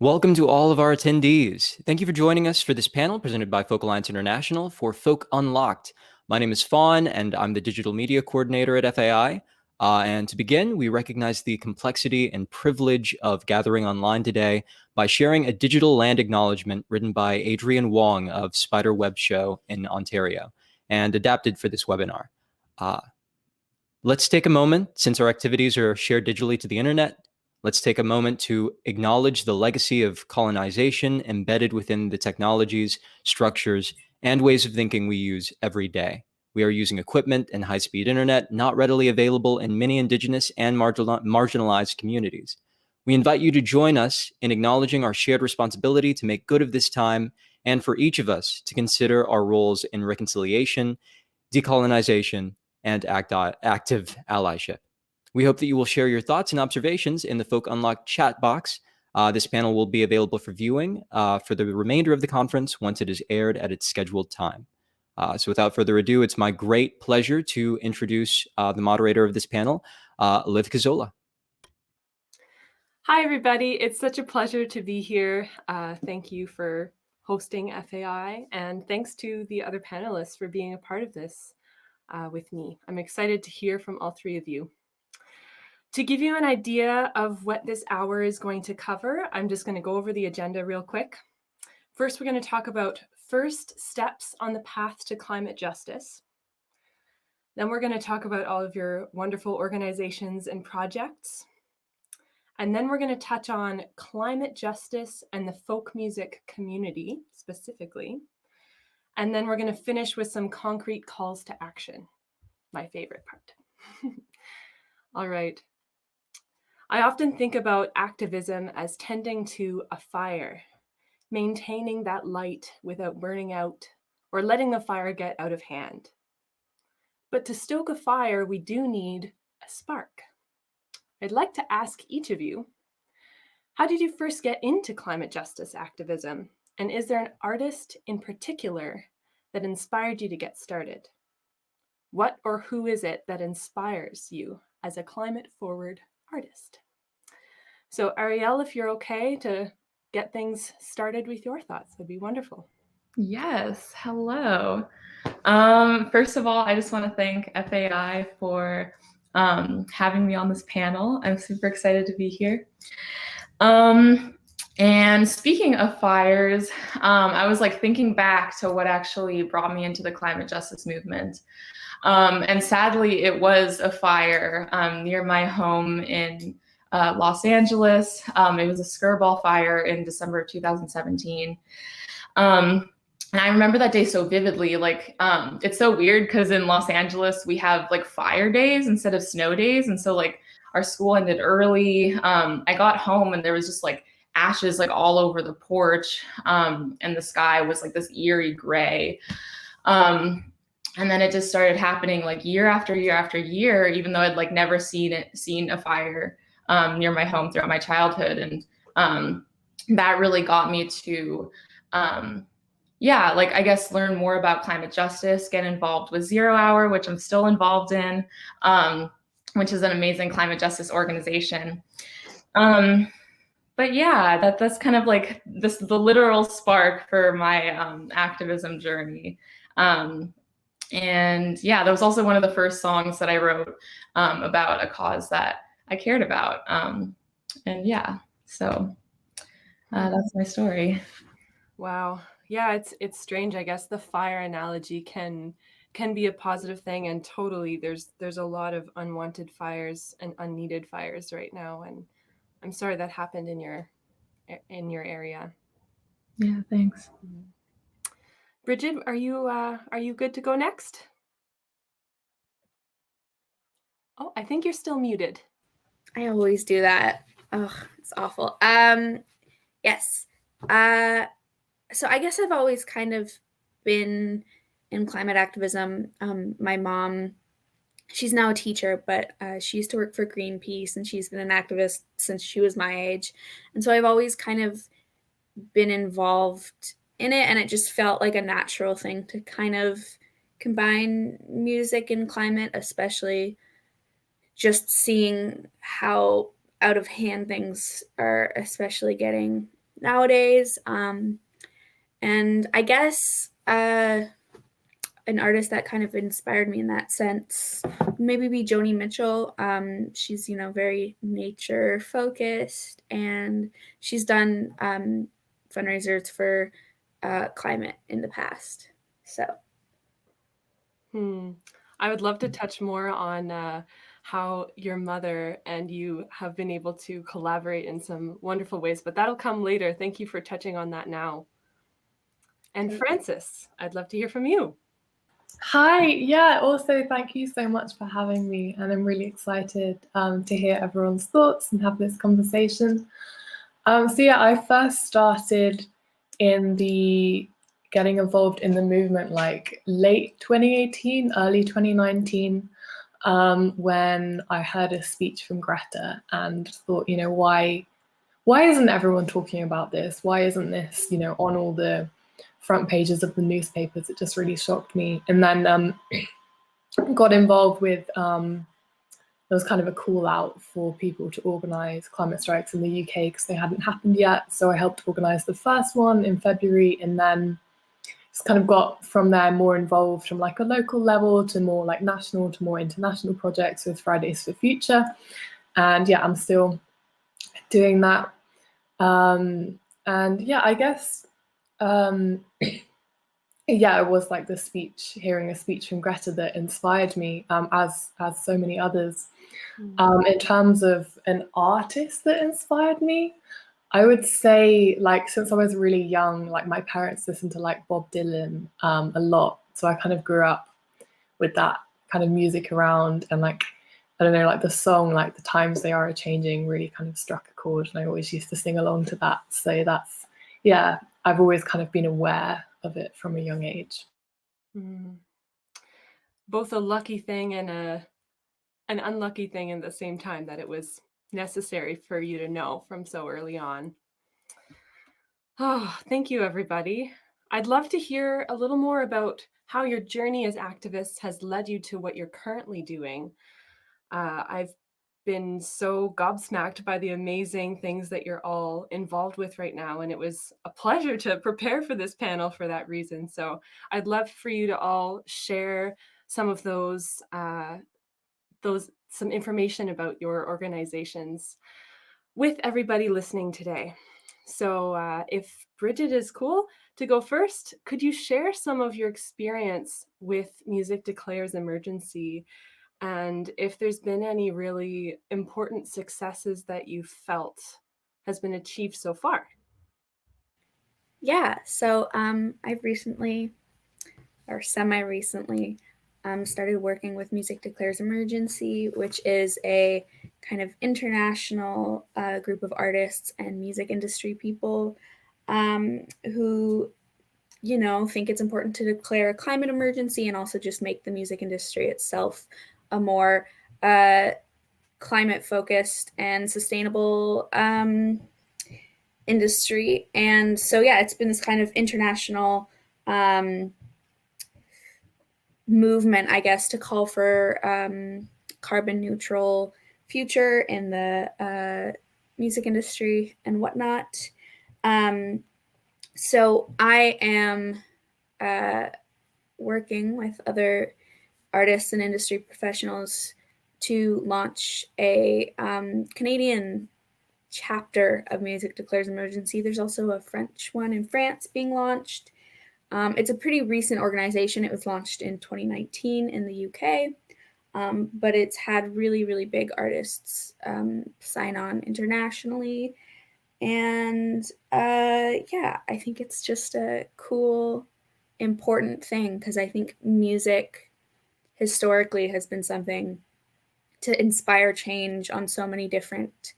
Welcome to all of our attendees. Thank you for joining us for this panel presented by Folk Alliance International for Folk Unlocked. My name is Fawn, and I'm the Digital Media Coordinator at FAI. And to begin, we recognize the complexity and privilege of gathering online today by sharing a digital land acknowledgement written by Adrian Wong of Spiderweb Show in Ontario and adapted for this webinar. Let's take a moment, since our activities are shared digitally to the internet. Let's take a moment to acknowledge the legacy of colonization embedded within the technologies, structures, and ways of thinking we use every day. We are using equipment and high-speed internet not readily available in many Indigenous and marginalized communities. We invite you to join us in acknowledging our shared responsibility to make good of this time and for each of us to consider our roles in reconciliation, decolonization, and active allyship. We hope that you will share your thoughts and observations in the Folk Unlocked chat box. This panel will be available for viewing for the remainder of the conference once it is aired at its scheduled time. So without further ado, it's my great pleasure to introduce the moderator of this panel, Liv Cazzola. Hi, everybody. It's such a pleasure to be here. Thank you for hosting FAI, and thanks to the other panelists for being a part of this with me. I'm excited to hear from all three of you. To give you an idea of what this hour is going to cover, I'm just going to go over the agenda real quick. First, we're going to talk about first steps on the path to climate justice. Then we're going to talk about all of your wonderful organizations and projects. And then we're going to touch on climate justice and the folk music community specifically. And then we're going to finish with some concrete calls to action, my favorite part. All right. I often think about activism as tending to a fire, maintaining that light without burning out or letting the fire get out of hand. But to stoke a fire, we do need a spark. I'd like to ask each of you, how did you first get into climate justice activism? And is there an artist in particular that inspired you to get started? What or who is it that inspires you as a climate-forward artist? So Arielle, if you're okay to get things started with your thoughts, that'd be wonderful. Yes, hello. First of all, I just want to thank FAI for having me on this panel. I'm super excited to be here. And speaking of fires, I was thinking back to what actually brought me into the climate justice movement. And sadly, it was a fire near my home in Los Angeles. It was a skirball fire in December of 2017. And I remember that day so vividly. It's so weird because in Los Angeles, we have fire days instead of snow days. And so our school ended early. I got home and there was just ashes all over the porch. And the sky was this eerie gray. And then it just started happening year after year after year, even though I'd never seen a fire near my home throughout my childhood. And that really got me to I guess learn more about climate justice, get involved with Zero Hour, which I'm still involved in, which is an amazing climate justice organization. But yeah, that's kind of the literal spark for my activism journey. And yeah, that was also one of the first songs that I wrote about a cause that I cared about. And yeah, so that's my story. Wow. Yeah, it's strange. I guess the fire analogy can be a positive thing, and totally there's a lot of unwanted fires and unneeded fires right now, and I'm sorry that happened in your area. Yeah, thanks. Brighid, are you good to go next? Oh, I think you're still muted. I always do that. Oh, it's awful. Yes. So I guess I've always kind of been in climate activism. My mom, she's now a teacher, but she used to work for Greenpeace, and she's been an activist since she was my age. And so I've always kind of been involved in it, and it just felt like a natural thing to kind of combine music and climate, especially just seeing how out of hand things are especially getting nowadays. And I guess an artist that kind of inspired me in that sense maybe be Joni Mitchell. She's, very nature focused, and she's done fundraisers for climate in the past. So. I would love to touch more on how your mother and you have been able to collaborate in some wonderful ways, but that'll come later. Thank you for touching on that now. And Frances, I'd love to hear from you. Hi, yeah, also thank you so much for having me, and I'm really excited to hear everyone's thoughts and have this conversation. So yeah, I first started getting involved in the movement like late 2018, early 2019, when I heard a speech from Greta and thought, why isn't everyone talking about this? Why isn't this, on all the front pages of the newspapers? It just really shocked me. And then got involved with, there was kind of a call out for people to organise climate strikes in the UK because they hadn't happened yet. So I helped organise the first one in February, and then just kind of got from there more involved from like a local level to more like national to more international projects with Fridays for Future. And yeah, I'm still doing that. And yeah, I guess, yeah, it was like hearing a speech from Greta that inspired me, as so many others. In terms of an artist that inspired me, I would say, like, since I was really young, like my parents listened to like Bob Dylan a lot. So I kind of grew up with that kind of music around, and like, I don't know, like the song, like The Times They Are A-Changing really kind of struck a chord, and I always used to sing along to that. So that's, yeah, I've always kind of been aware of it from a young age. Both a lucky thing and an unlucky thing at the same time, that it was necessary for you to know from so early on. Oh, thank you, everybody. I'd love to hear a little more about how your journey as activists has led you to what you're currently doing. I've been so gobsmacked by the amazing things that you're all involved with right now, and it was a pleasure to prepare for this panel for that reason. So I'd love for you to all share some of those some information about your organizations with everybody listening today. So if Brighid is cool to go first, could you share some of your experience with Music Declares Emergency, and if there's been any really important successes that you felt has been achieved so far? Yeah, so I've recently, or semi-recently, started working with Music Declares Emergency, which is a kind of international group of artists and music industry people who, think it's important to declare a climate emergency and also just make the music industry itself a more climate-focused and sustainable industry. And so, yeah, it's been this kind of international movement, I guess, to call for carbon neutral future in the music industry and whatnot. So I am working with other artists and industry professionals to launch a Canadian chapter of Music Declares Emergency. There's also a French one in France being launched. It's a pretty recent organization. It was launched in 2019 in the UK, but it's had really, really big artists sign on internationally. And yeah, I think it's just a cool, important thing, because I think music historically has been something to inspire change on so many different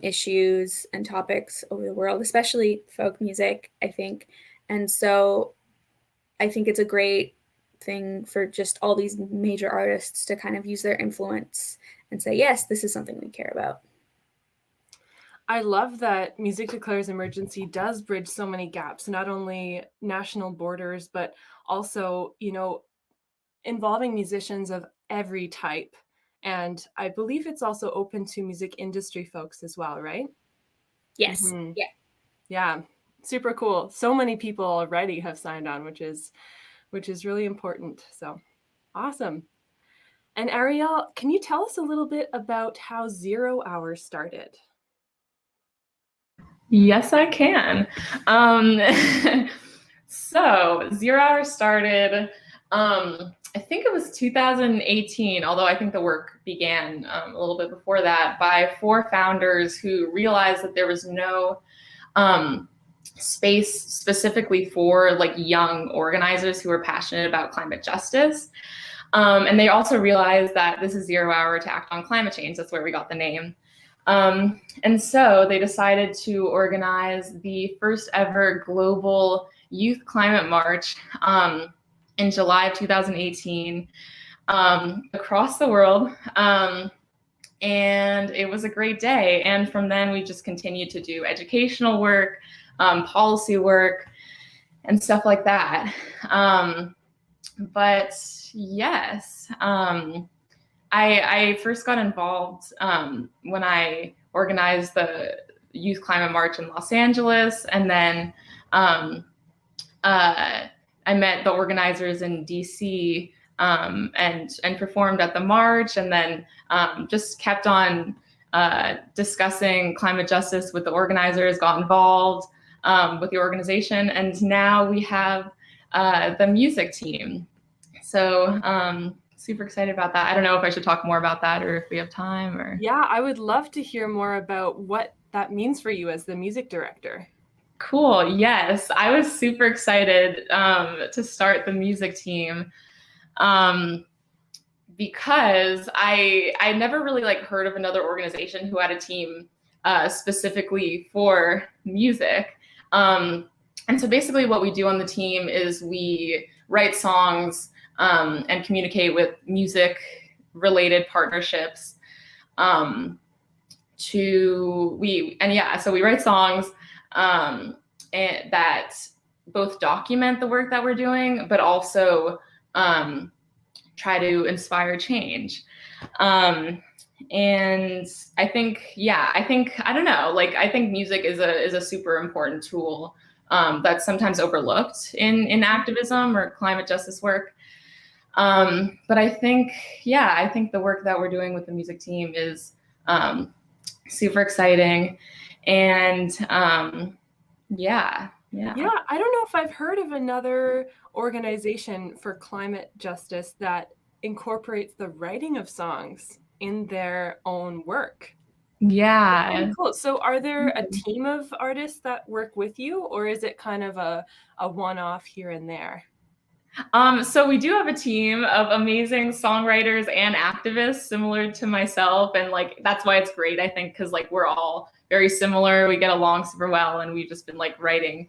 issues and topics over the world, especially folk music, I think. And so I think it's a great thing for just all these major artists to kind of use their influence and say, yes, this is something we care about. I love that Music Declares Emergency does bridge so many gaps, not only national borders, but also, involving musicians of every type. And I believe it's also open to music industry folks as well, right? Yes. Mm-hmm. Yeah. Yeah, super cool. So many people already have signed on, which is really important. So awesome. And Arielle, can you tell us a little bit about how 0 Hour started? Yes, I can. So 0 Hour started, I think it was 2018, although I think the work began a little bit before that, by 4 founders who realized that there was no space specifically for like young organizers who were passionate about climate justice. And they also realized that this is 0 Hour to act on climate change. That's where we got the name. And so they decided to organize the first ever global youth climate march in July of 2018 across the world. And it was a great day. And from then we just continued to do educational work, policy work, and stuff like that. But yes, I first got involved when I organized the Youth Climate March in Los Angeles, and then I met the organizers in DC and performed at the march, and then just kept on discussing climate justice with the organizers, got involved with the organization, and now we have the music team. So super excited about that. I don't know if I should talk more about that or if we have time or. Yeah, I would love to hear more about what that means for you as the music director. Cool. Yes, I was super excited to start the music team because I never really like heard of another organization who had a team specifically for music. And so basically what we do on the team is we write songs and communicate with music-related partnerships. So we write songs and that both document the work that we're doing, but also try to inspire change. And I think music is a super important tool that's sometimes overlooked in activism or climate justice work. But I think the work that we're doing with the music team is super exciting. And yeah. I don't know if I've heard of another organization for climate justice that incorporates the writing of songs in their own work. Yeah. Really cool. So are there a team of artists that work with you, or is it kind of a one-off here and there? So we do have a team of amazing songwriters and activists similar to myself. And like, that's why it's great, I think, because like we're all very similar. We get along super well, and we've just been like writing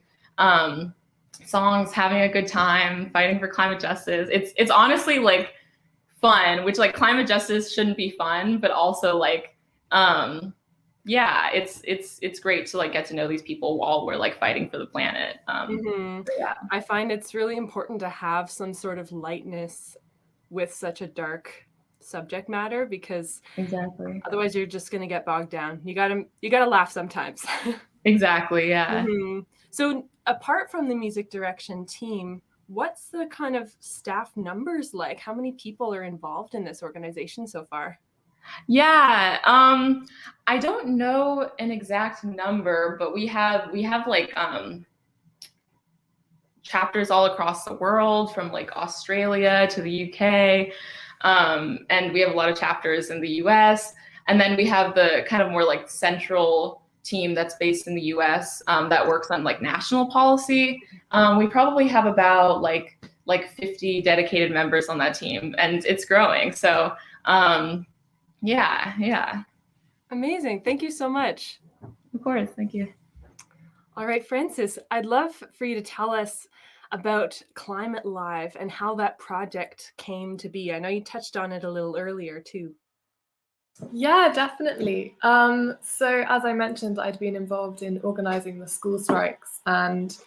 songs, having a good time, fighting for climate justice. It's honestly like fun, which like climate justice shouldn't be fun, but also like it's great to like get to know these people while we're like fighting for the planet. Yeah. I find it's really important to have some sort of lightness with such a dark subject matter, because Exactly. otherwise you're just going to get bogged down. You gotta laugh sometimes. Exactly. Yeah. So apart from the music direction team, what's the kind of staff numbers like? How many people are involved in this organization so far? Yeah, I don't know an exact number, but we have like chapters all across the world, from like Australia to the UK, and we have a lot of chapters in the US. And then we have the kind of more like central team that's based in the US that works on like national policy. We probably have about like 50 dedicated members on that team, and it's growing. So yeah. Amazing. Thank you so much. Of course. Thank you. All right, Francis, I'd love for you to tell us about Climate Live and how that project came to be. I know you touched on it a little earlier too. Yeah, definitely. So as I mentioned, I'd been involved in organizing the school strikes and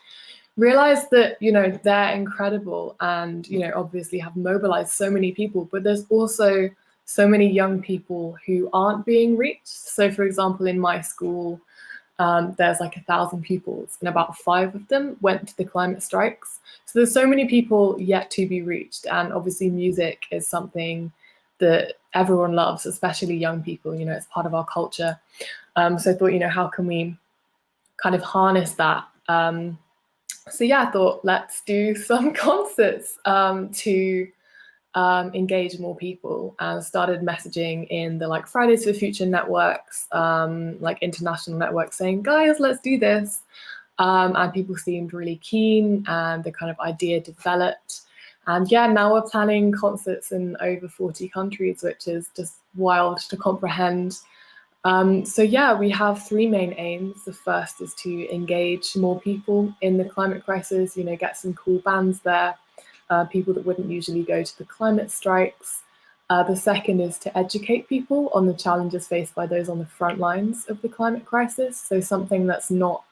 realized that, they're incredible and, obviously have mobilized so many people, but there's also so many young people who aren't being reached. So for example, in my school, there's like 1,000 pupils, and about 5 of them went to the climate strikes. So there's so many people yet to be reached, and obviously music is something that everyone loves, especially young people. You know, it's part of our culture. So I thought, you know, how can we kind of harness that? So yeah, I thought let's do some concerts to engage more people, and started messaging in the like Fridays for Future networks, like international networks, saying, guys, let's do this. And people seemed really keen, and the kind of idea developed. And yeah, now we're planning concerts in over 40 countries, which is just wild to comprehend. So yeah, we have 3 main aims. The first is to engage more people in the climate crisis, you know, get some cool bands there, people that wouldn't usually go to the climate strikes. The second is to educate people on the challenges faced by those on the front lines of the climate crisis. So something that's not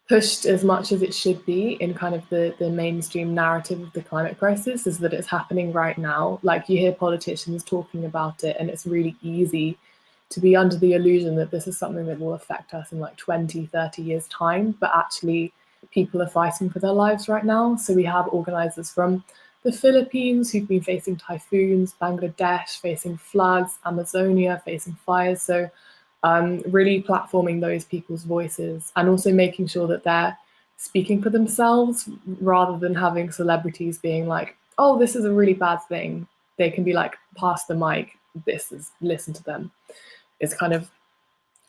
pushed as much as it should be in kind of the mainstream narrative of the climate crisis is that it's happening right now. Like, you hear politicians talking about it, and it's really easy to be under the illusion that this is something that will affect us in like 20, 30 years time, but actually people are fighting for their lives right now. So we have organizers from the Philippines who've been facing typhoons, Bangladesh facing floods, Amazonia facing fires. So really platforming those people's voices, and also making sure that they're speaking for themselves rather than having celebrities being like, oh, this is a really bad thing. They can be like, pass the mic, listen to them. It's kind of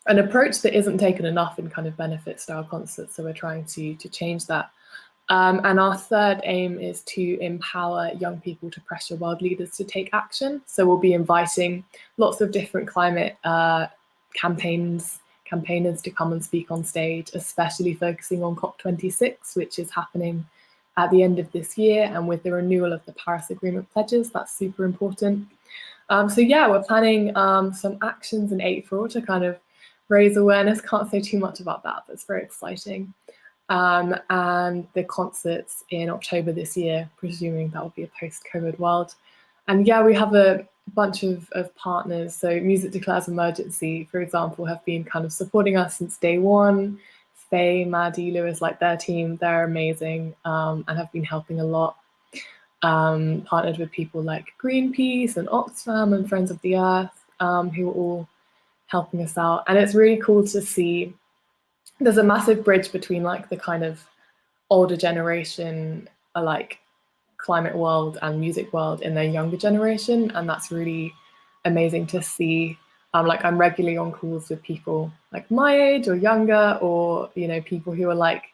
an approach that isn't taken enough in kind of benefit style concerts. So we're trying to change that. And our third aim is to empower young people to pressure world leaders to take action. So we'll be inviting lots of different climate campaigners to come and speak on stage, especially focusing on COP26, which is happening at the end of this year, and with the renewal of the Paris Agreement pledges. That's super important. So yeah, we're planning some actions in April to kind of raise awareness. Can't say too much about that, but it's very exciting. And the concerts in October this year, presuming that will be a post-COVID world. And yeah, we have a bunch of partners. So Music Declares Emergency, for example, have been kind of supporting us since day one. Faye, Maddie, Lewis, like their team, they're amazing, and have been helping a lot. Partnered with people like Greenpeace and Oxfam and Friends of the Earth, who are all helping us out. And it's really cool to see there's a massive bridge between like the kind of older generation, like climate world and music world, in their younger generation, and that's really amazing to see. Like, I'm regularly on calls with people like my age or younger, or, you know, people who are like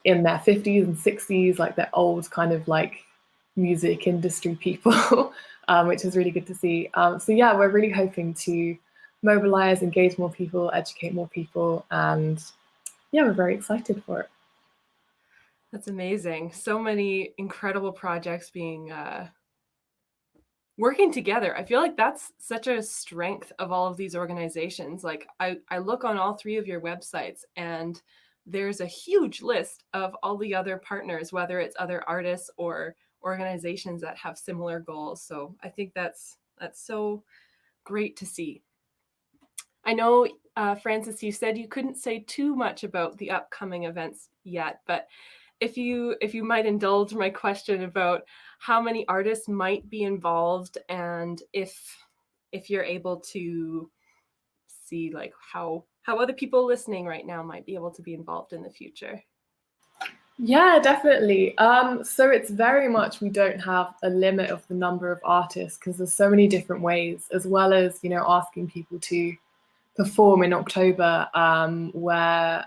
in their 50s and 60s, like they're old kind of like music industry people, which is really good to see. So yeah, we're really hoping to mobilize, engage more people, educate more people, and yeah, we're very excited for it. That's amazing. So many incredible projects being working together. I feel like that's such a strength of all of these organizations. Like, I look on all 3 of your websites, and there's a huge list of all the other partners, whether it's other artists or organizations that have similar goals. So I think that's so great to see. I know, Francis, you said you couldn't say too much about the upcoming events yet, but if you might indulge my question about how many artists might be involved, and if you're able to see like how other people listening right now might be able to be involved in the future. Yeah, definitely. So it's very much, we don't have a limit of the number of artists, because there's so many different ways, as well as, you know, asking people to perform in October, where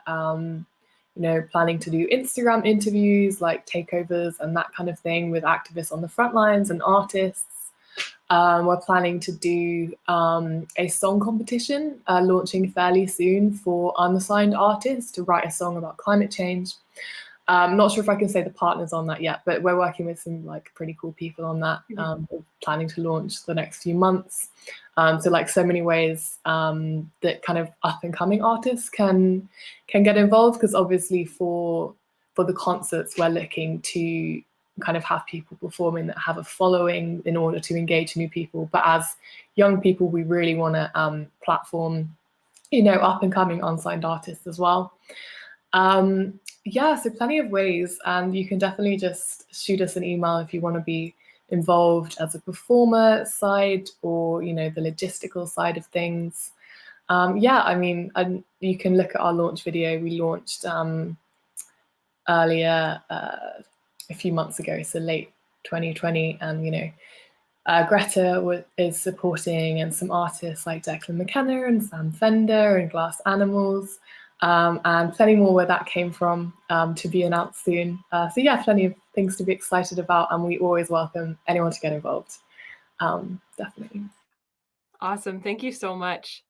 you know, planning to do Instagram interviews, like takeovers and that kind of thing, with activists on the front lines and artists. We're planning to do a song competition launching fairly soon for unassigned artists to write a song about climate change. I'm not sure if I can say the partners on that yet, but we're working with some like pretty cool people on that. We're planning to launch the next few months. So like so many ways that kind of up and coming artists can get involved, because obviously for the concerts we're looking to kind of have people performing that have a following in order to engage new people. But as young people, we really want to platform up and coming unsigned artists as well. Yeah, so plenty of ways, and you can definitely just shoot us an email if you want to be involved as a performer side or the logistical side of things. Yeah, I mean, you can look at our launch video. We launched earlier, a few months ago, so late 2020, and Greta is supporting, and some artists like Declan McKenna and Sam Fender and Glass Animals, and plenty more where that came from, to be announced soon. So yeah, plenty of things to be excited about, and we always welcome anyone to get involved. Definitely. Awesome. Thank you so much.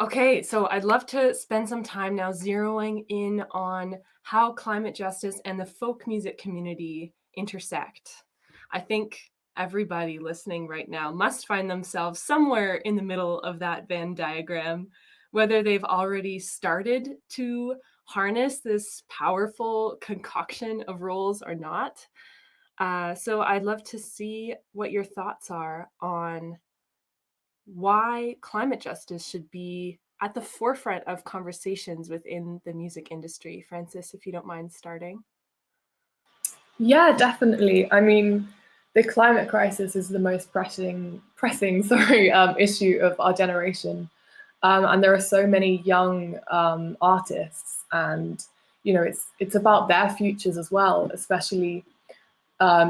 Okay, so I'd love to spend some time now zeroing in on how climate justice and the folk music community intersect. I think everybody listening right now must find themselves somewhere in the middle of that Venn diagram, whether they've already started to harness this powerful concoction of roles or not. So I'd love to see what your thoughts are on why climate justice should be at the forefront of conversations within the music industry. Francis, if you don't mind starting. Yeah, definitely. I mean, the climate crisis is the most pressing issue of our generation. And there are so many young artists, and it's about their futures as well, especially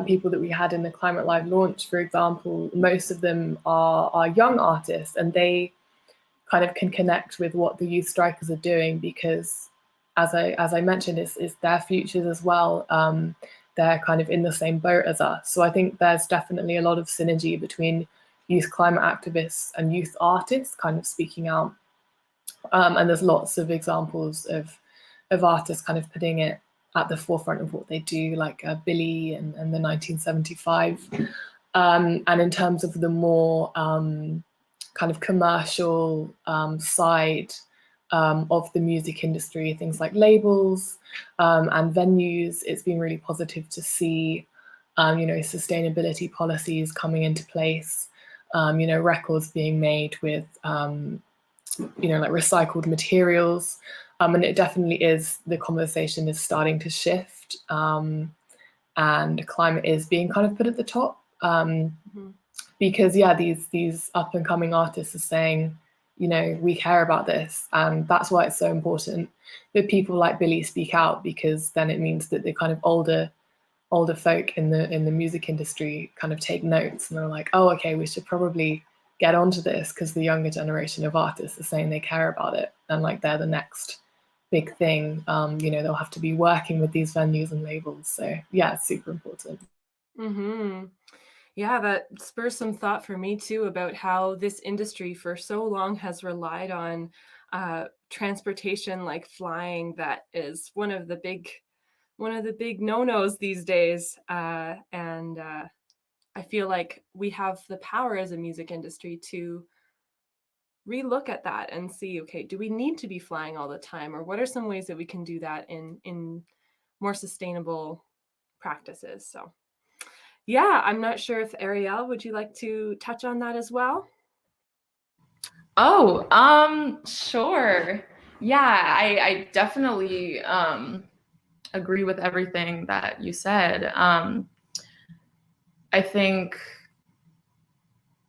people that we had in the Climate Live launch, for example. Most of them are young artists, and they kind of can connect with what the youth strikers are doing, because as I mentioned, it's their futures as well. They're kind of in the same boat as us. So I think there's definitely a lot of synergy between youth climate activists and youth artists kind of speaking out. And there's lots of examples of artists kind of putting it at the forefront of what they do, like Billy and the 1975. And in terms of the more kind of commercial side of the music industry, things like labels and venues, it's been really positive to see sustainability policies coming into place, records being made with like recycled materials. And it definitely is, the conversation is starting to shift, and climate is being kind of put at the top, because yeah, these up and coming artists are saying, we care about this, and that's why it's so important that people like Billy speak out, because then it means that the kind of older folk in the music industry kind of take notes, and they're like, oh, okay, we should probably get onto this, because the younger generation of artists are saying they care about it, and like they're the next big thing. They'll have to be working with these venues and labels. So yeah, it's super important. Yeah, that spurs some thought for me too about how this industry for so long has relied on transportation like flying. That is one of the big no-nos these days. And I feel like we have the power as a music industry to relook at that and see, okay, do we need to be flying all the time, or what are some ways that we can do that in more sustainable practices? So yeah, I'm not sure if Arielle, would you like to touch on that as well? Oh, sure. Yeah, I definitely agree with everything that you said. I think,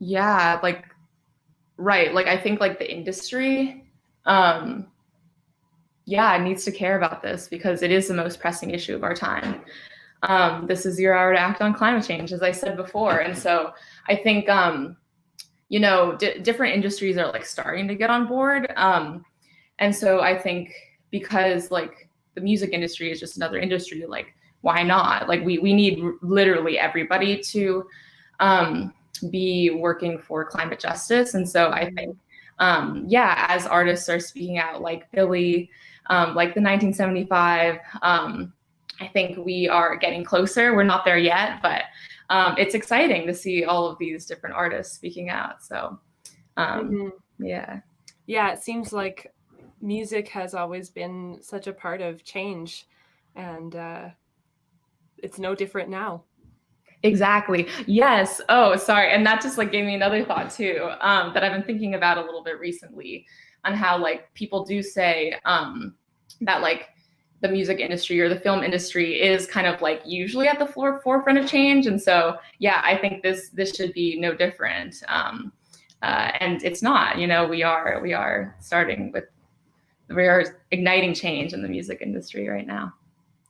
yeah, like, right. Like, I think like the industry, yeah, needs to care about this, because it is the most pressing issue of our time. This is your hour to act on climate change, as I said before. And so I think, different industries are like starting to get on board. And so I think, because like the music industry is just another industry, like, why not? Like we need literally everybody to be working for climate justice. And so I think, yeah, as artists are speaking out, like Billy, like the 1975, I think we are getting closer. We're not there yet, but it's exciting to see all of these different artists speaking out. So yeah. Yeah, it seems like music has always been such a part of change, and it's no different now. Exactly. Yes. Oh, sorry. And that just like gave me another thought too, that I've been thinking about a little bit recently. on how like people do say that like the music industry or the film industry is kind of like usually at the forefront of change. And so, yeah, I think this should be no different. And it's not, you know, we are igniting change in the music industry right now.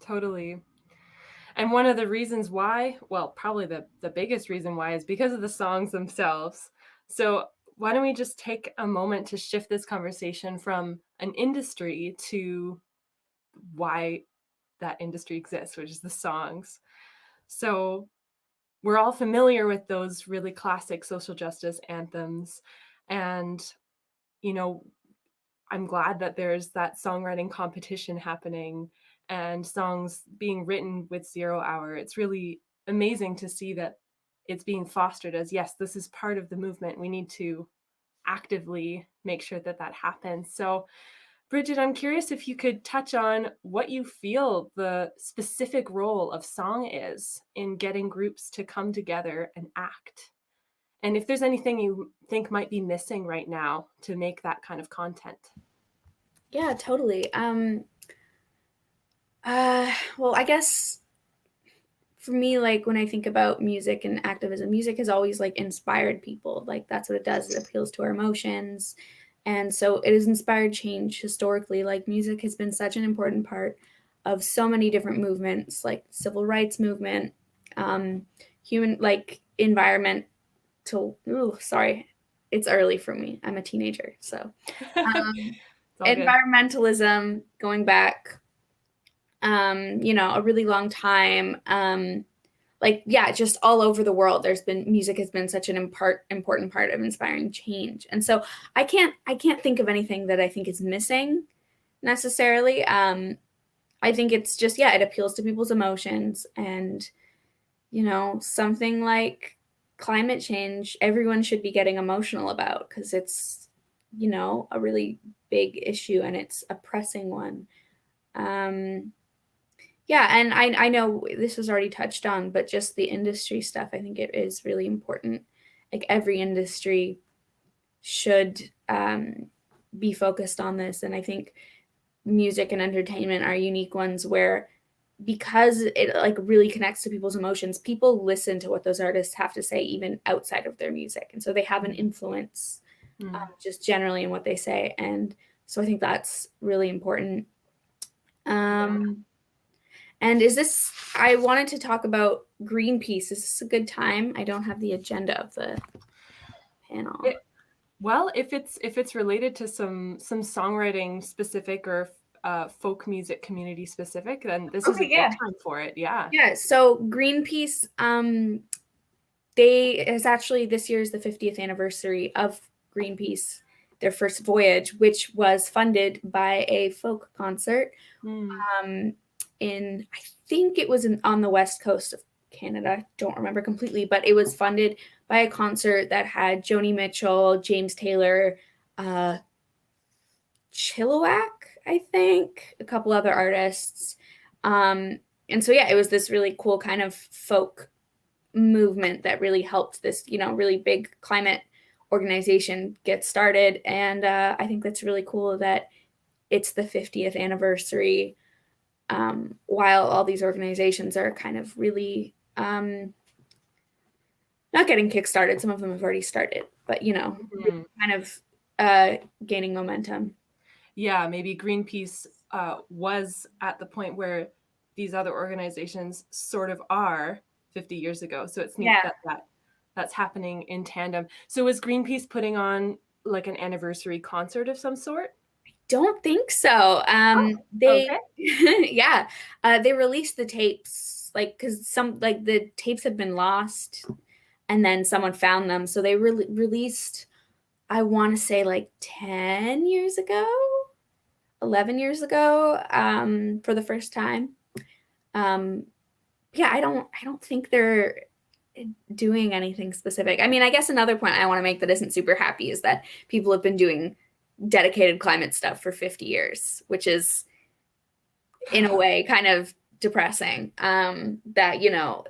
Totally. And one of the reasons why, well, probably the biggest reason why, is because of the songs themselves. So why don't we just take a moment to shift this conversation from an industry to why that industry exists, which is the songs. So we're all familiar with those really classic social justice anthems. And, you know, I'm glad that there's that songwriting competition happening and songs being written with 0 hour. It's really amazing to see that it's being fostered as, yes, this is part of the movement. We need to actively make sure that that happens. So, Brighid, I'm curious if you could touch on what you feel the specific role of song is in getting groups to come together and act. And if there's anything you think might be missing right now to make that kind of content. Yeah, totally. Well, I guess for me, like when I think about music and activism, music has always like inspired people. Like that's what it does. It appeals to our emotions. And so it has inspired change historically. Like music has been such an important part of so many different movements, like civil rights movement, human, like environmental, sorry, it's early for me. I'm a teenager. So environmentalism going back, you know, a really long time. Like, yeah, just all over the world, music has been such an important part of inspiring change. And so I can't think of anything that I think is missing necessarily. I think it's just, yeah, it appeals to people's emotions. And, you know, something like climate change, everyone should be getting emotional about because it's, you know, a really big issue and it's a pressing one. Yeah, and I know this was already touched on, but just the industry stuff, I think it is really important. Like every industry should be focused on this. And I think music and entertainment are unique ones where, because it like really connects to people's emotions, people listen to what those artists have to say even outside of their music. And so they have an influence just generally in what they say. And so I think that's really important. And I wanted to talk about Greenpeace. Is this a good time? I don't have the agenda of the panel. Well, if it's related to some songwriting specific or folk music community specific, then this is a good time for it. Yeah. Yeah. So Greenpeace, this year is the 50th anniversary of Greenpeace, their first voyage, which was funded by a folk concert. I think it was on the west coast of Canada. Don't remember completely, but it was funded by a concert that had Joni Mitchell, James Taylor, Chilliwack, I think, a couple other artists. And so, yeah, it was this really cool kind of folk movement that really helped this, you know, really big climate organization get started. And I think that's really cool that it's the 50th anniversary. While all these organizations are kind of really not getting kickstarted, some of them have already started, but, you know, kind of gaining momentum. Yeah, maybe Greenpeace was at the point where these other organizations sort of are 50 years ago. So it's neat that's happening in tandem. So is Greenpeace putting on like an anniversary concert of some sort? Don't think so. They released the tapes, like, because some, like, the tapes had been lost and then someone found them, so they released, I want to say, like 11 years ago, for the first time. I don't think they're doing anything specific. I mean, I guess another point I want to make that isn't super happy is that people have been doing dedicated climate stuff for 50 years, which is in a way kind of depressing, that, you know,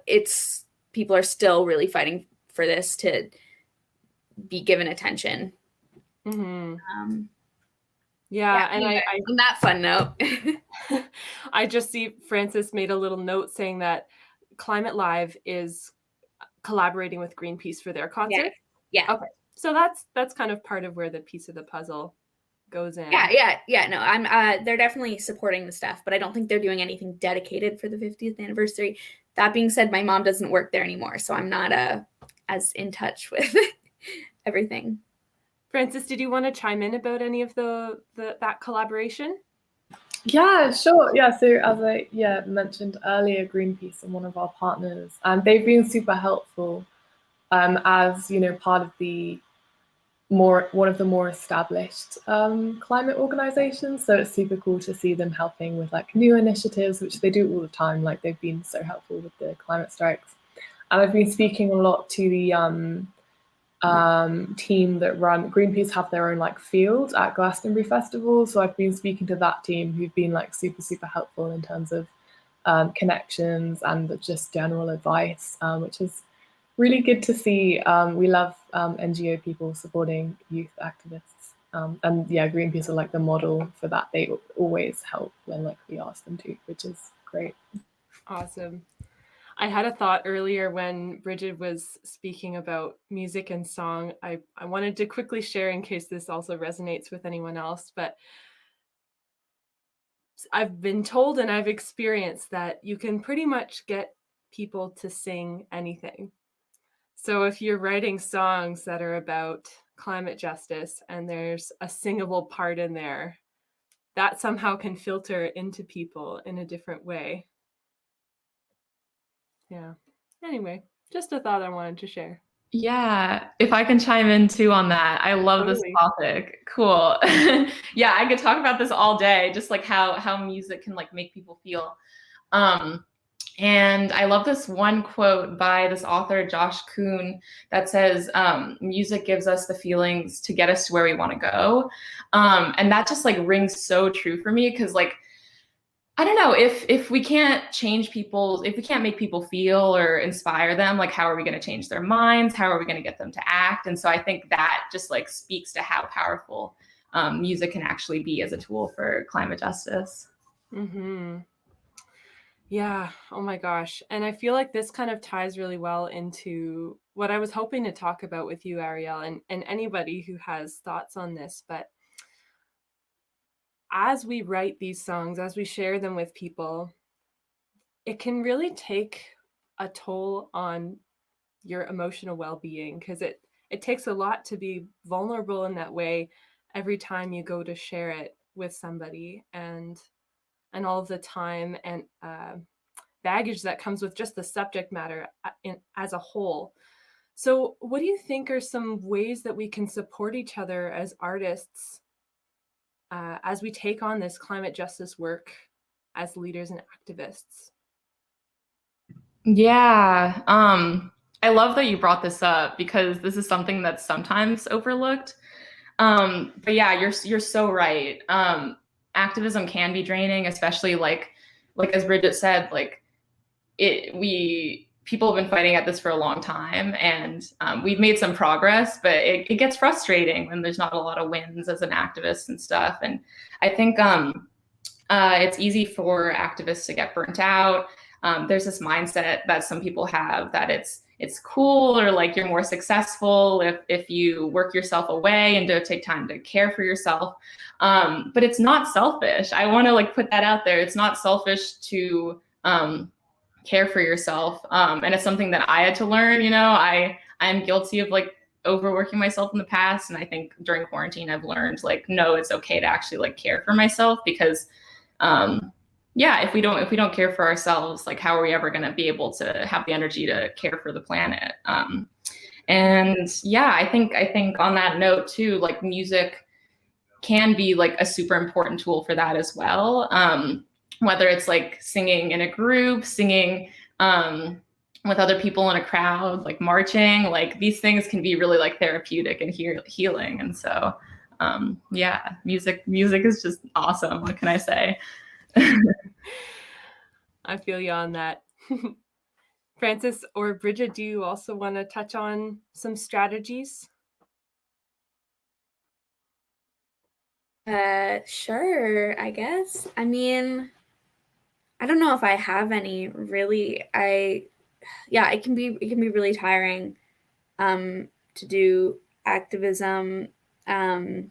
people are still really fighting for this to be given attention. Yeah, and on that fun note. I just see Francis made a little note saying that Climate Live is collaborating with Greenpeace for their concert. Yeah. Okay. So that's kind of part of where the piece of the puzzle goes in. Yeah. No, I'm they're definitely supporting the stuff, but I don't think they're doing anything dedicated for the 50th anniversary. That being said, my mom doesn't work there anymore, so I'm not as in touch with everything. Francis, did you want to chime in about any of that collaboration? Yeah, sure. Yeah, so as I mentioned earlier, Greenpeace are one of our partners, and they've been super helpful as part of one of the more established climate organizations. So it's super cool to see them helping with like new initiatives, which they do all the time. Like they've been so helpful with the climate strikes, and I've been speaking a lot to the team that run Greenpeace have their own like field at Glastonbury Festival. So I've been speaking to that team who've been like super helpful in terms of connections and just general advice, which is really good to see. We love NGO people supporting youth activists. And yeah, Greenpeace are like the model for that. They always help when like we ask them to, which is great. Awesome. I had a thought earlier when Brighid was speaking about music and song. I wanted to quickly share in case this also resonates with anyone else, but I've been told and I've experienced that you can pretty much get people to sing anything. So if you're writing songs that are about climate justice and there's a singable part in there, that somehow can filter into people in a different way. Yeah. Anyway, just a thought I wanted to share. Yeah, if I can chime in too on that. I love this topic. Cool. Yeah, I could talk about this all day, just like how music can like make people feel. And I love this one quote by this author, Josh Kuhn, that says, music gives us the feelings to get us to where we want to go. And that just like rings so true for me, because like, I don't know, if we can't change people, if we can't make people feel or inspire them, like how are we going to change their minds? How are we going to get them to act? And so I think that just like speaks to how powerful music can actually be as a tool for climate justice. Mm-hmm. Yeah. Oh my gosh. And I feel like this kind of ties really well into what I was hoping to talk about with you, Arielle, and anybody who has thoughts on this. But as we write these songs, as we share them with people, it can really take a toll on your emotional well-being, because it takes a lot to be vulnerable in that way every time you go to share it with somebody, and all of the time and baggage that comes with just the subject matter as a whole. So what do you think are some ways that we can support each other as artists as we take on this climate justice work as leaders and activists? Yeah, I love that you brought this up, because this is something that's sometimes overlooked. But yeah, you're so right. Activism can be draining, especially like as Brighid said, like people have been fighting at this for a long time, and we've made some progress, but it gets frustrating when there's not a lot of wins as an activist and stuff. And I think it's easy for activists to get burnt out. There's this mindset that some people have that it's cool, or like you're more successful if you work yourself away and don't take time to care for yourself. But it's not selfish. I want to like put that out there. It's not selfish to care for yourself. And it's something that I had to learn. I'm guilty of like overworking myself in the past. And I think during quarantine, I've learned like, no, it's okay to actually like care for myself, because if we don't care for ourselves, like how are we ever going to be able to have the energy to care for the planet? And yeah, I think on that note too, like music can be like a super important tool for that as well. Whether it's like singing in a group, singing with other people in a crowd, like marching, like these things can be really like therapeutic and healing. And so yeah, music is just awesome. What can I say? I feel you on that. Francis or Brighid, do you also want to touch on some strategies? Sure, I guess. I mean, I don't know if I have any really. Yeah, it can be really tiring to do activism. I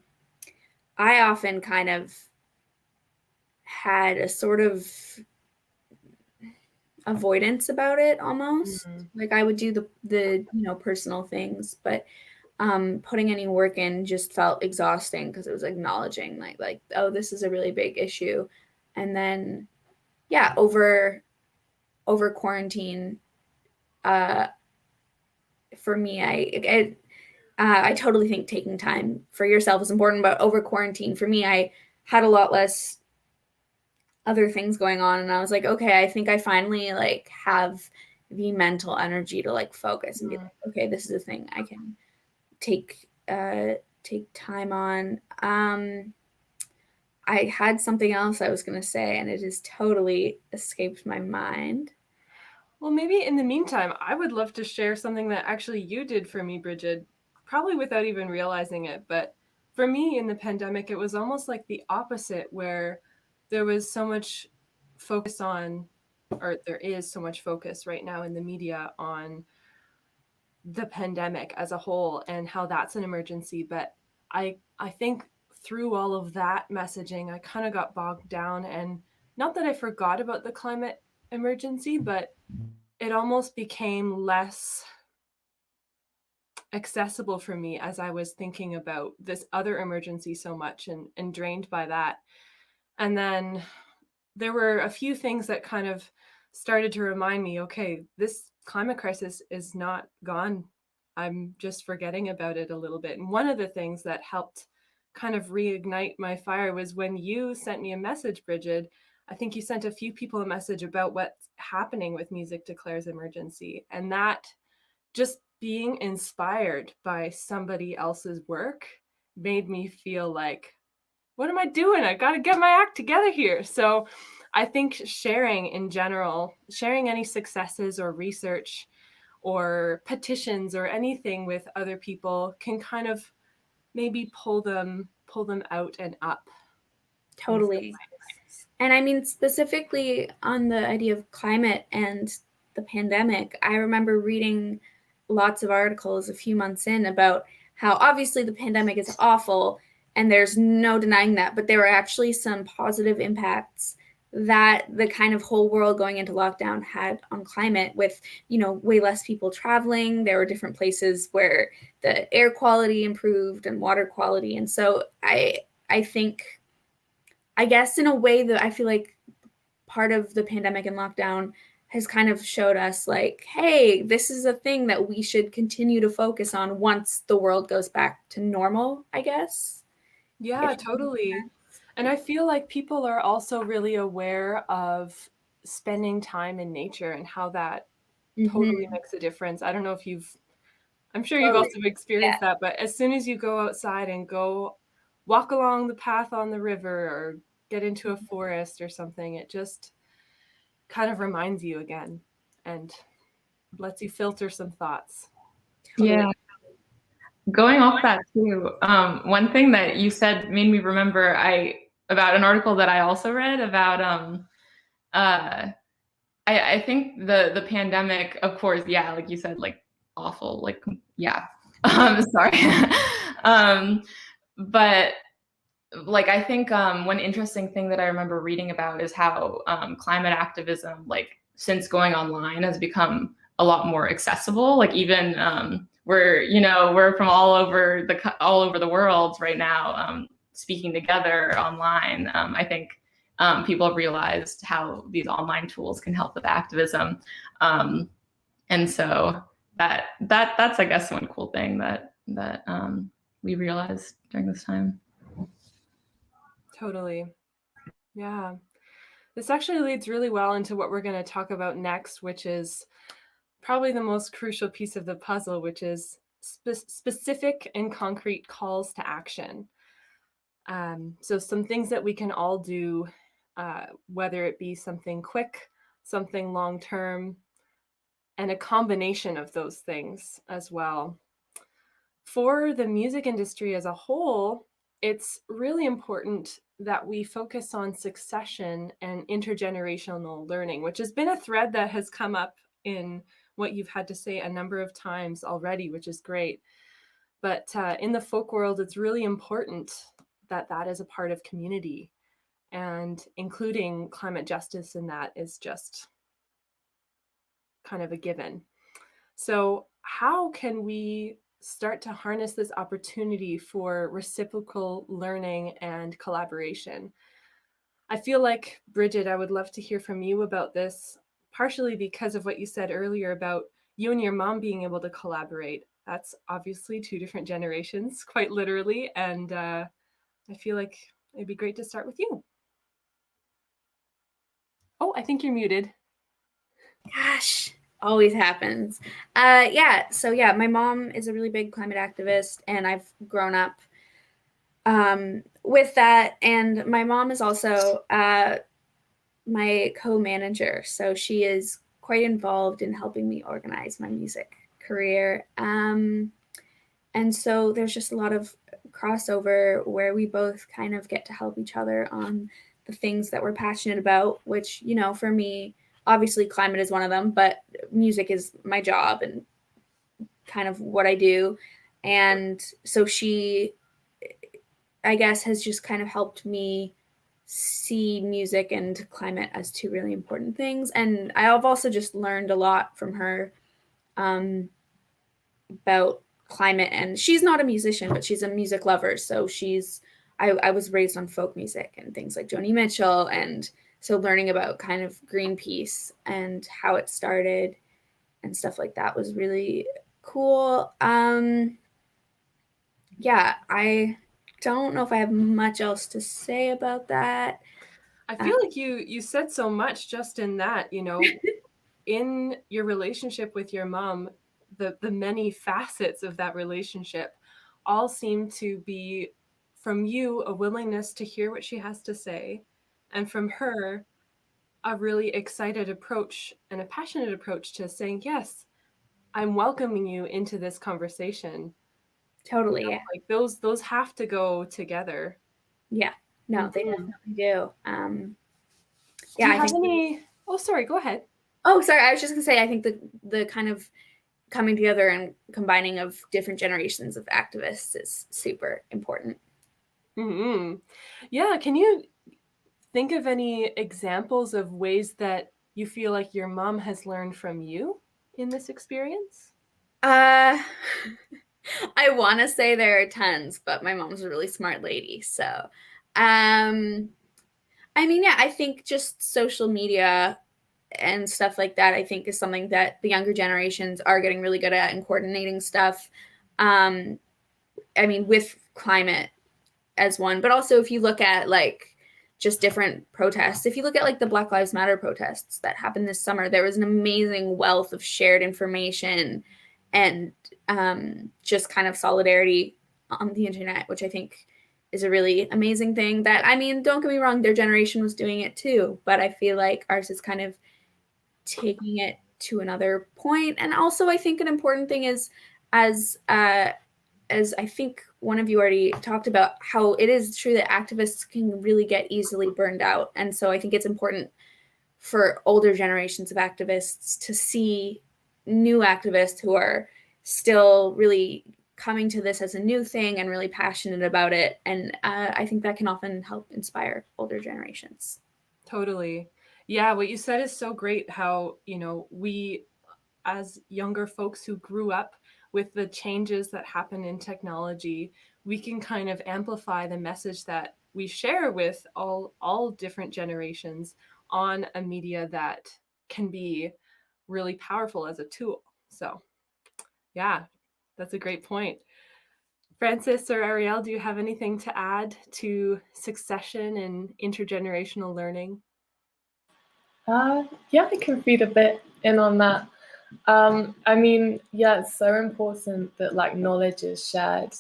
often kind of had a sort of avoidance about it almost. Like I would do the personal things, but putting any work in just felt exhausting because it was acknowledging like oh, this is a really big issue. And then yeah, over quarantine, for me, I totally think taking time for yourself is important, but over quarantine for me, I had a lot less other things going on, and I was like, okay, I think I finally like have the mental energy to like focus and be like, okay, this is a thing I can take time on. I had something else I was going to say, and it has totally escaped my mind. Well, maybe in the meantime, I would love to share something that actually you did for me, Brighid, probably without even realizing it. But for me in the pandemic, it was almost like the opposite, where there was so much focus on, or there is so much focus right now in the media on the pandemic as a whole and how that's an emergency. But I think through all of that messaging, I kind of got bogged down, and not that I forgot about the climate emergency, but it almost became less accessible for me as I was thinking about this other emergency so much and drained by that. And then there were a few things that kind of started to remind me, okay, this climate crisis is not gone. I'm just forgetting about it a little bit. And one of the things that helped kind of reignite my fire was when you sent me a message, Brighid. I think you sent a few people a message about what's happening with Music Declares Emergency. And that just being inspired by somebody else's work made me feel like, what am I doing? I got to get my act together here. So I think sharing in general, sharing any successes or research or petitions or anything with other people can kind of maybe pull them out and up. Totally. And I mean, specifically on the idea of climate and the pandemic, I remember reading lots of articles a few months in about how obviously the pandemic is awful and there's no denying that, but there were actually some positive impacts that the kind of whole world going into lockdown had on climate, with way less people traveling. There were different places where the air quality improved and water quality. And so I think, I guess in a way that I feel like part of the pandemic and lockdown has kind of showed us like, hey, this is a thing that we should continue to focus on once the world goes back to normal, I guess. Yeah, totally. And I feel like people are also really aware of spending time in nature and how that totally makes a difference. I don't know if I'm sure you've also experienced that, but as soon as you go outside and go walk along the path on the river or get into a forest or something, it just kind of reminds you again and lets you filter some thoughts. Yeah. Going off that too, one thing that you said made me remember about an article that I also read about I think the pandemic, of course, yeah, like you said, like awful, like yeah. Sorry. But like I think one interesting thing that I remember reading about is how climate activism, like since going online, has become a lot more accessible. Like even we're from all over the world right now, speaking together online. I think people have realized how these online tools can help with activism, and so that's I guess one cool thing that we realized during this time. Totally. Yeah. This actually leads really well into what we're going to talk about next, which is probably the most crucial piece of the puzzle, which is specific and concrete calls to action. So some things that we can all do, whether it be something quick, something long-term, and a combination of those things as well. For the music industry as a whole, it's really important that we focus on succession and intergenerational learning, which has been a thread that has come up in what you've had to say a number of times already, which is great. But in the folk world, it's really important that that is a part of community, and including climate justice in that is just kind of a given. So how can we start to harness this opportunity for reciprocal learning and collaboration? I feel like, Brighid, I would love to hear from you about this, partially because of what you said earlier about you and your mom being able to collaborate. That's obviously two different generations, quite literally. And I feel like it'd be great to start with you. Oh, I think you're muted. Gosh, always happens. So my mom is a really big climate activist, and I've grown up with that. And my mom is also my co-manager, so she is quite involved in helping me organize my music career. And so there's just a lot of crossover where we both kind of get to help each other on the things that we're passionate about, which, you know, for me, obviously climate is one of them, but music is my job and kind of what I do. And so she, I guess, has just kind of helped me see music and climate as two really important things. And I've also just learned a lot from her about climate. And she's not a musician, but she's a music lover. So I was raised on folk music and things like Joni Mitchell. And so learning about kind of Greenpeace and how it started and stuff like that was really cool. I don't know if I have much else to say about that. I feel like you said so much just in that, you know, in your relationship with your mom, the many facets of that relationship all seem to be, from you, a willingness to hear what she has to say, and from her, a really excited approach and a passionate approach to saying, yes, I'm welcoming you into this conversation. Totally. You know, like those have to go together. Yeah. No, they definitely do. Do you have any? Oh, sorry. Go ahead. Oh, sorry. I was just gonna say, I think the kind of coming together and combining of different generations of activists is super important. Mm-hmm. Yeah. Can you think of any examples of ways that you feel like your mom has learned from you in this experience? I want to say there are tons, but my mom's a really smart lady. So, I mean, yeah, I think just social media and stuff like that, I think, is something that the younger generations are getting really good at, and coordinating stuff. I mean, with climate as one, but also if you look at like just different protests, if you look at like the Black Lives Matter protests that happened this summer, there was an amazing wealth of shared information and just kind of solidarity on the internet, which I think is a really amazing thing. That, I mean, don't get me wrong, their generation was doing it too, but I feel like ours is kind of taking it to another point. And also I think an important thing is, as I think one of you already talked about, how it is true that activists can really get easily burned out. And so I think it's important for older generations of activists to see new activists who are still really coming to this as a new thing and really passionate about it. And I think that can often help inspire older generations. Totally. Yeah, what you said is so great, how, you know, we as younger folks who grew up with the changes that happen in technology, we can kind of amplify the message that we share with all different generations on a media that can be really powerful as a tool. So yeah, that's a great point. Francis or Arielle, do you have anything to add to succession and intergenerational learning? Yeah, I can feed a bit in on that. I mean, yeah, it's so important that like knowledge is shared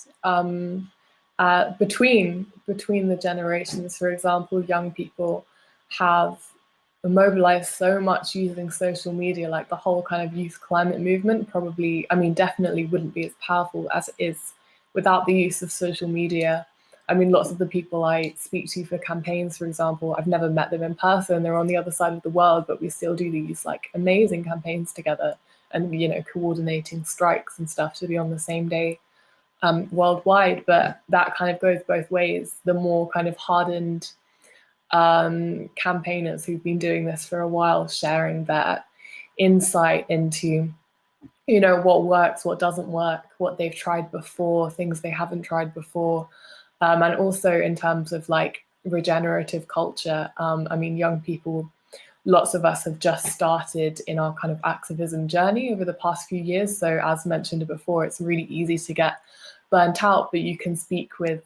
between the generations. For example, young people have mobilized so much using social media, like the whole kind of youth climate movement probably, I mean, definitely wouldn't be as powerful as it is without the use of social media. I mean, lots of the people I speak to for campaigns, for example, I've never met them in person. They're on the other side of the world, but we still do these like amazing campaigns together, and, you know, coordinating strikes and stuff to be on the same day worldwide. But that kind of goes both ways. The more kind of hardened campaigners who've been doing this for a while, sharing their insight into, you know, what works, what doesn't work, what they've tried before, things they haven't tried before. And also in terms of like regenerative culture, I mean, young people, lots of us have just started in our kind of activism journey over the past few years. So as mentioned before, it's really easy to get burnt out, but you can speak with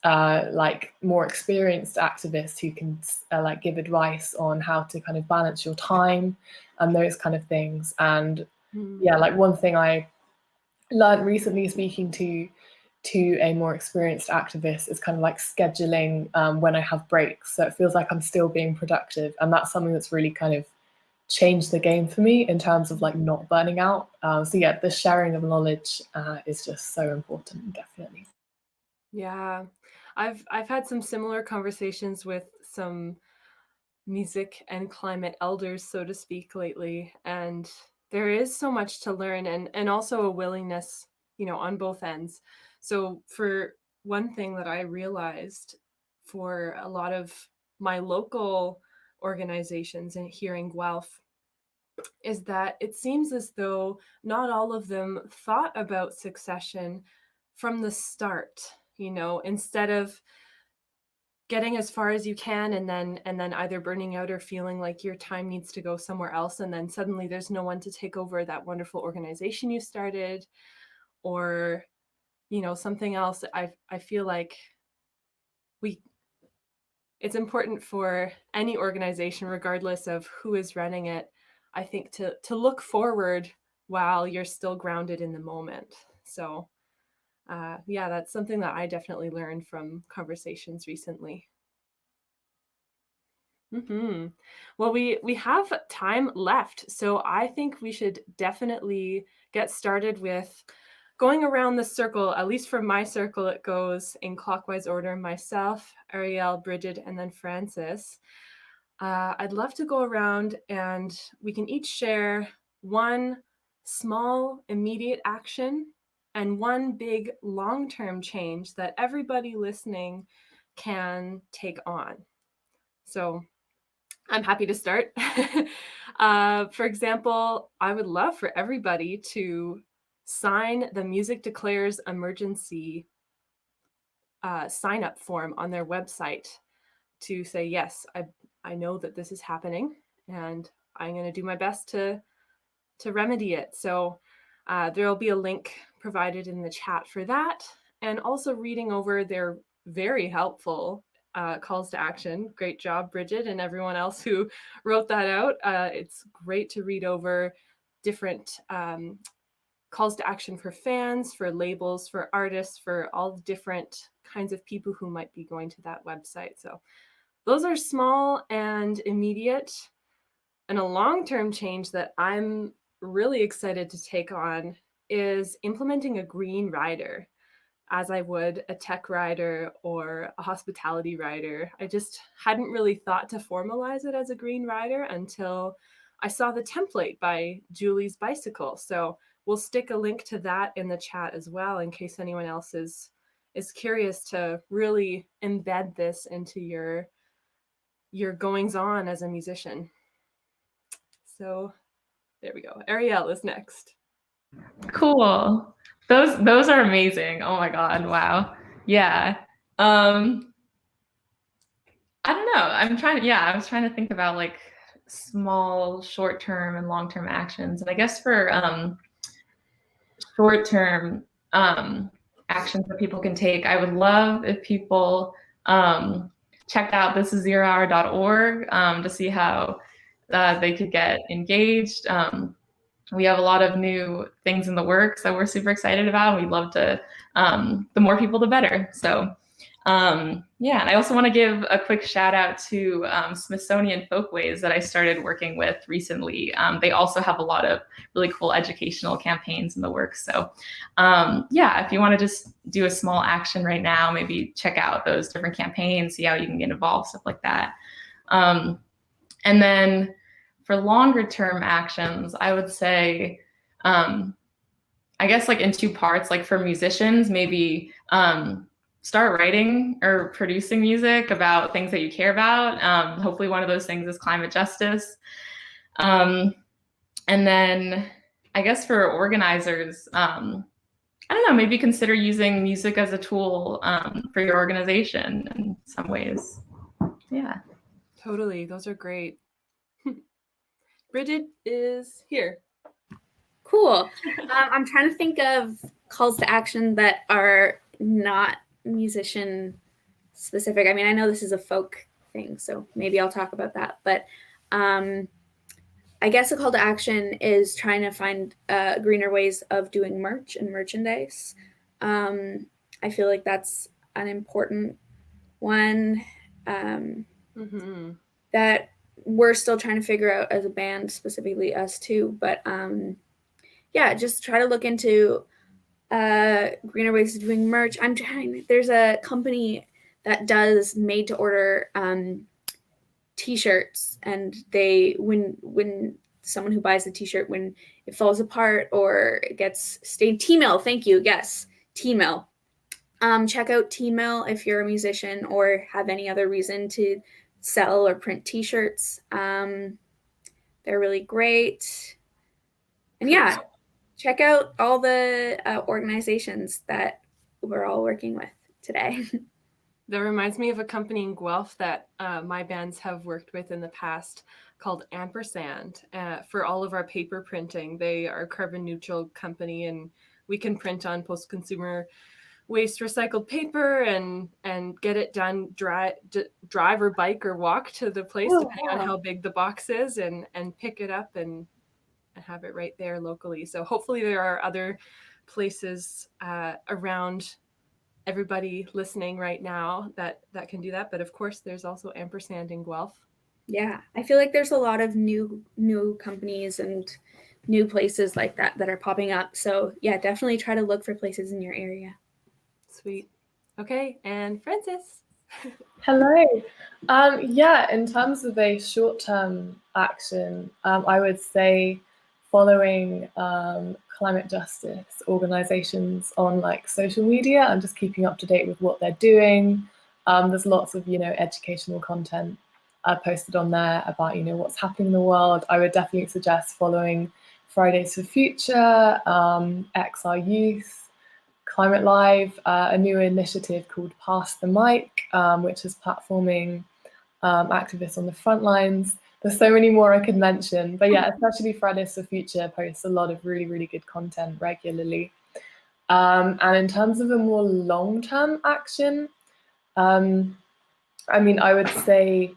like more experienced activists who can like give advice on how to kind of balance your time and those kind of things. And yeah, like one thing I learned recently speaking to a more experienced activist is kind of like scheduling when I have breaks, so it feels like I'm still being productive, and that's something that's really kind of changed the game for me in terms of like not burning out. So yeah, the sharing of knowledge is just so important, definitely. Yeah, I've had some similar conversations with some music and climate elders, so to speak, lately, and there is so much to learn, and also a willingness, you know, on both ends. So for one thing that I realized for a lot of my local organizations and here in Guelph is that it seems as though not all of them thought about succession from the start. You know, instead of getting as far as you can and then either burning out or feeling like your time needs to go somewhere else, and then suddenly there's no one to take over that wonderful organization you started, or, you know, something else. I feel like it's important for any organization, regardless of who is running it, I think, to look forward while you're still grounded in the moment. So yeah, that's something that I definitely learned from conversations recently. Well, we have time left, so I think we should definitely get started with going around the circle. At least for my circle, it goes in clockwise order: myself, Arielle, Brighid, and then Francis. I'd love to go around and we can each share one small, immediate action and one big long-term change that everybody listening can take on. So I'm happy to start. For example, I would love for everybody to sign the Music Declares Emergency sign up form on their website to say, yes, I know that this is happening and I'm going to do my best to remedy it. So there'll be a link provided in the chat for that, and also reading over their very helpful calls to action. Great job, Brighid, and everyone else who wrote that out. It's great to read over different calls to action for fans, for labels, for artists, for all the different kinds of people who might be going to that website. So those are small and immediate. And a long-term change that I'm really excited to take on is implementing a green rider, as I would a tech rider or a hospitality rider. I just hadn't really thought to formalize it as a green rider until I saw the template by Julie's Bicycle. So we'll stick a link to that in the chat as well, in case anyone else is curious to really embed this into your goings on as a musician. So there we go. Arielle is next. Cool. Those are amazing. Oh my God. Wow. Yeah. I don't know. I was trying to think about like small, short-term and long-term actions. And I guess for short-term actions that people can take, I would love if people checked out thisiszerohour.org to see how they could get engaged. We have a lot of new things in the works that we're super excited about. We'd love to, the more people, the better. So Yeah, and I also want to give a quick shout out to Smithsonian Folkways that I started working with recently. They also have a lot of really cool educational campaigns in the works. So yeah, if you want to just do a small action right now, maybe check out those different campaigns, see how you can get involved, stuff like that. And then for longer term actions, I would say, I guess like in two parts, like for musicians, maybe start writing or producing music about things that you care about. Hopefully one of those things is climate justice. And then I guess for organizers, I don't know, maybe consider using music as a tool for your organization in some ways. Yeah. Totally. Those are great. Brighid is here. Cool. I'm trying to think of calls to action that are not musician specific. I mean, I know this is a folk thing, so maybe I'll talk about that. But I guess a call to action is trying to find greener ways of doing merch and merchandise. I feel like that's an important one that we're still trying to figure out as a band, specifically us too. But yeah, just try to look into greener ways of doing merch. There's a company that does made to order t-shirts, and they when someone who buys a t-shirt, when it falls apart or it gets stained, T-mail, thank you, yes, T-mail. Check out T-mail if you're a musician or have any other reason to sell or print t-shirts. They're really great. And yeah, check out all the organizations that we're all working with today. That reminds me of a company in Guelph that my bands have worked with in the past called Ampersand for all of our paper printing. They are a carbon neutral company, and we can print on post-consumer waste recycled paper and get it done, drive or bike or walk to the place, depending on how big the box is, and pick it up and have it right there locally. So hopefully there are other places around everybody listening right now that can do that. But of course, there's also Ampersand in Guelph. Yeah, I feel like there's a lot of new companies and new places like that are popping up. So yeah, definitely try to look for places in your area. Sweet. Okay, and Frances. Hello. Yeah, in terms of a short-term action, I would say following climate justice organizations on like social media and just keeping up to date with what they're doing. There's lots of, educational content posted on there about, what's happening in the world. I would definitely suggest following Fridays for Future, XR Youth, Climate Live, a new initiative called Pass the Mic, which is platforming activists on the front lines. There's so many more I could mention, but yeah, especially Fridays for Future posts a lot of really, really good content regularly. And in terms of a more long-term action, I mean, I would say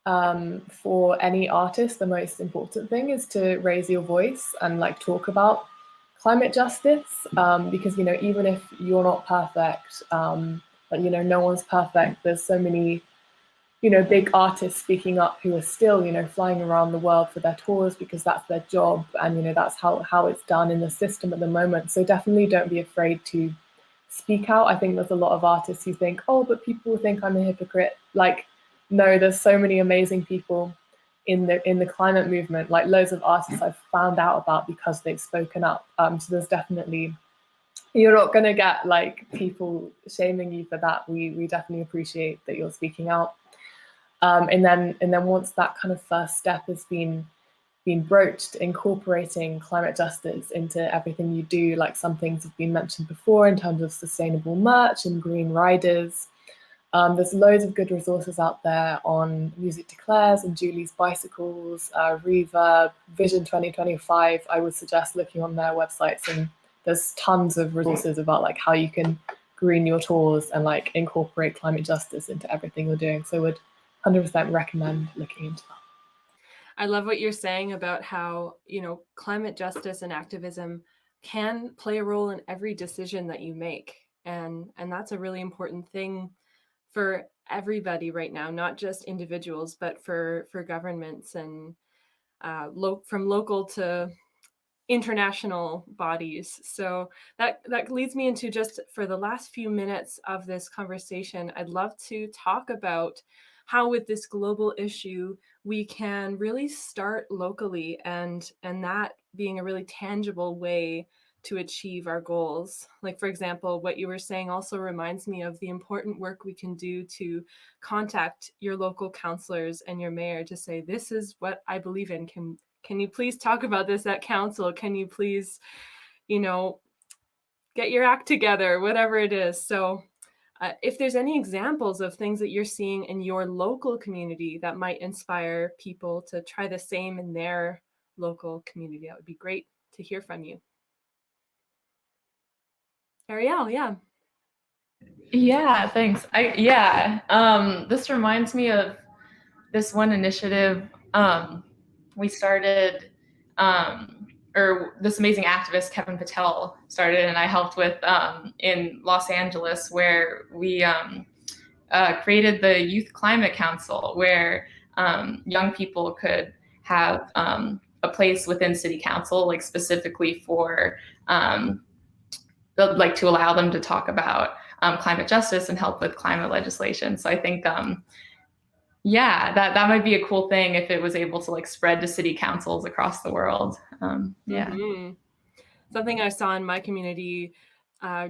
for any artist, the most important thing is to raise your voice and like talk about climate justice, because, even if you're not perfect, but, no one's perfect, there's so many big artists speaking up who are still, flying around the world for their tours because that's their job, and that's how it's done in the system at the moment. So definitely don't be afraid to speak out. I think there's a lot of artists who think, oh, but people think I'm a hypocrite. Like, no, there's so many amazing people in the climate movement, like loads of artists I've found out about because they've spoken up. So there's definitely, you're not going to get like people shaming you for that. We definitely appreciate that you're speaking out. And then once that kind of first step has been broached, incorporating climate justice into everything you do, like some things have been mentioned before in terms of sustainable merch and green riders. There's loads of good resources out there on Music Declares and Julie's Bicycles, Reverb, Vision 2025. I would suggest looking on their websites, and there's tons of resources about like how you can green your tours and like incorporate climate justice into everything you're doing. So I would 100% recommend looking into that. I love what you're saying about how, climate justice and activism can play a role in every decision that you make. And that's a really important thing for everybody right now, not just individuals, but for governments and from local to international bodies. So that leads me into, just for the last few minutes of this conversation, I'd love to talk about how with this global issue we can really start locally, and that being a really tangible way to achieve our goals. Like, for example, what you were saying also reminds me of the important work we can do to contact your local councillors and your mayor to say, this is what I believe in. Can you please talk about this at council? Can you please, get your act together, whatever it is. So if there's any examples of things that you're seeing in your local community that might inspire people to try the same in their local community, that would be great to hear from you. Arielle, yeah. Yeah, thanks. This reminds me of this one initiative we started, or this amazing activist, Kevin Patel, started, and I helped with in Los Angeles, where we created the Youth Climate Council, where young people could have a place within city council, like specifically for to allow them to talk about climate justice and help with climate legislation. So I think, that might be a cool thing if it was able to spread to city councils across the world. Mm-hmm. Something I saw in my community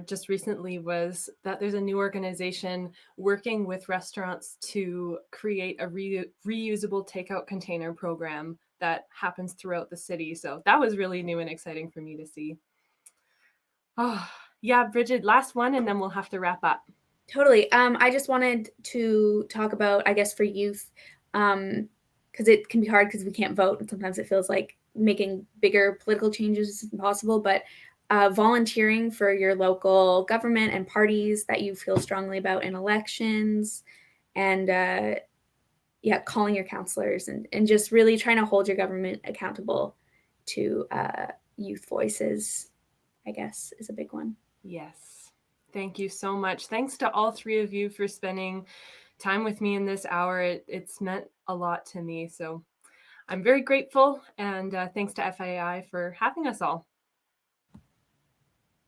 just recently was that there's a new organization working with restaurants to create a reusable takeout container program that happens throughout the city. So that was really new and exciting for me to see. Oh, yeah, Brighid, last one, and then we'll have to wrap up. Totally. I just wanted to talk about, I guess, for youth, because it can be hard because we can't vote, and sometimes it feels like making bigger political changes is impossible, but volunteering for your local government and parties that you feel strongly about in elections, and calling your counselors and just really trying to hold your government accountable to youth voices, I guess, is a big one. Yes. Thank you so much. Thanks to all three of you for spending time with me in this hour. It's meant a lot to me. So I'm very grateful. And thanks to FAI for having us all.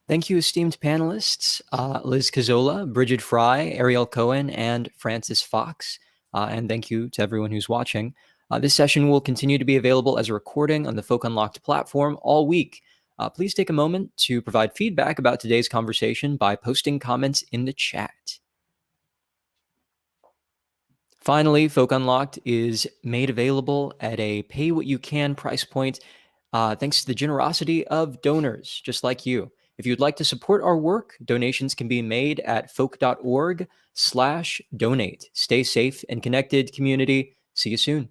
Thank you, esteemed panelists, Liz Cazzola, Brighid Fry, Arielle Cohen, and Francis Fox. And thank you to everyone who's watching. This session will continue to be available as a recording on the Folk Unlocked platform all week. Please take a moment to provide feedback about today's conversation by posting comments in the chat. Finally, Folk Unlocked is made available at a pay-what-you-can price point thanks to the generosity of donors just like you. If you'd like to support our work, donations can be made at folk.org/donate. Stay safe and connected, community. See you soon.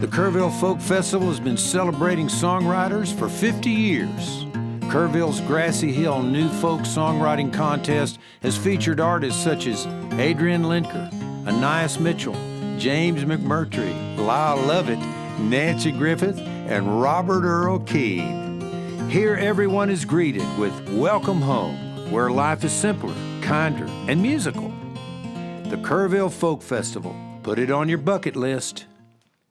The Kerrville Folk Festival has been celebrating songwriters for 50 years. Kerrville's Grassy Hill New Folk Songwriting Contest has featured artists such as Adrian Linker, Anais Mitchell, James McMurtry, Lyle Lovett, Nancy Griffith, and Robert Earl Keene. Here everyone is greeted with Welcome Home, where life is simpler, kinder, and musical. The Kerrville Folk Festival. Put it on your bucket list.